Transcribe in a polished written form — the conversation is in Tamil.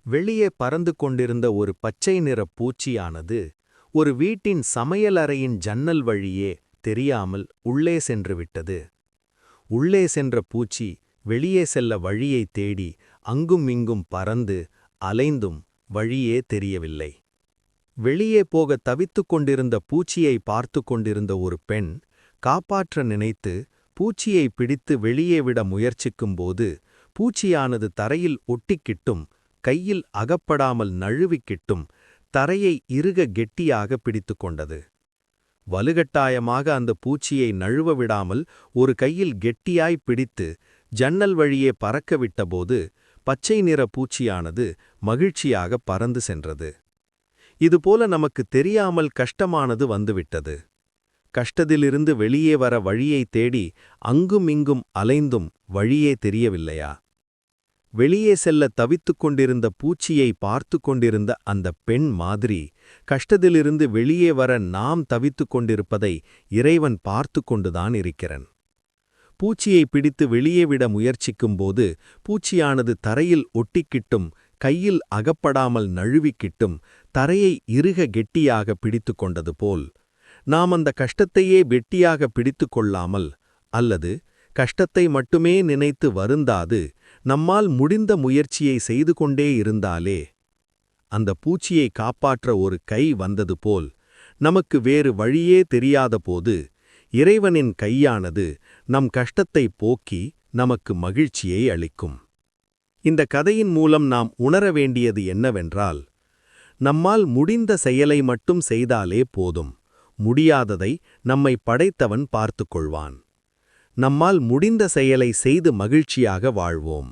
வெளியே பறந்து கொண்டிருந்த ஒரு பச்சை நிற பூச்சியானது ஒரு வீட்டின் சமையலறையின் ஜன்னல் வழியே தெரியாமல் உள்ளே சென்று விட்டது. உள்ளே சென்ற பூச்சி வெளியே செல்ல வழியை தேடி அங்கும் இங்கும் பறந்து அலைந்தும் வழியே தெரியவில்லை. வெளியே போக தவித்துக் கொண்டிருந்த பூச்சியை பார்த்து கொண்டிருந்த ஒரு பெண் காப்பாற்ற நினைத்து பூச்சியை பிடித்து வெளியே விட முயற்சிக்கும்போது பூச்சியானது தரையில் ஒட்டிக்கிட்டும் கையில் அகப்படாமல் நழுவிக்கிட்டும் தரையை இறுக கெட்டியாக பிடித்து கொண்டது. வலுகட்டாயமாக அந்த பூச்சியை நழுவ விடாமல் ஒரு கையில் கெட்டியாய் பிடித்து ஜன்னல் வழியே பறக்க விட்டபோது பச்சை நிற பூச்சியானது மகிழ்ச்சியாக பறந்து சென்றது. இதுபோல நமக்கு தெரியாமல் கஷ்டமானது வந்துவிட்டது. கஷ்டத்திலிருந்து வெளியே வர வழியை தேடி அங்கும் இங்கும் அலைந்தும் வழியே தெரியவில்லையா? வெளியே செல்ல தவித்துக் கொண்டிருந்த பூச்சியை பார்த்து கொண்டிருந்த அந்த பெண் மாதிரி கஷ்டத்திலிருந்து வெளியே வர நாம் தவித்துக் கொண்டிருப்பதை இறைவன் பார்த்து கொண்டுதான் இருக்கிறான். பூச்சியை பிடித்து வெளியே விட முயற்சிக்கும்போது பூச்சியானது தரையில் ஒட்டிக்கிட்டும் கையில் அகப்படாமல் நழுவிக்கிட்டும் தரையை இறுக கெட்டியாக பிடித்து கொண்டது போல் நாம் அந்த கஷ்டத்தையே வெட்டியாக பிடித்து கொள்ளாமல் அல்லது கஷ்டத்தை மட்டுமே நினைத்து வருந்தாது நம்மால் முடிந்த முயற்சியை செய்து கொண்டே இருந்தாலே அந்த பூச்சியை காப்பாற்ற ஒரு கை வந்தது போல் நமக்கு வேறு வழியே தெரியாத போது இறைவனின் கையானது நம் கஷ்டத்தை போக்கி நமக்கு மகிழ்ச்சியை அளிக்கும். இந்த கதையின் மூலம் நாம் உணர வேண்டியது என்னவென்றால், நம்மால் முடிந்த செயலை மட்டும் செய்தாலே போதும், முடியாததை நம்மை படைத்தவன் பார்த்துக் கொள்வான். நம்மால் முடிந்த செயலை செய்து மகிழ்ச்சியாக வாழ்வோம்.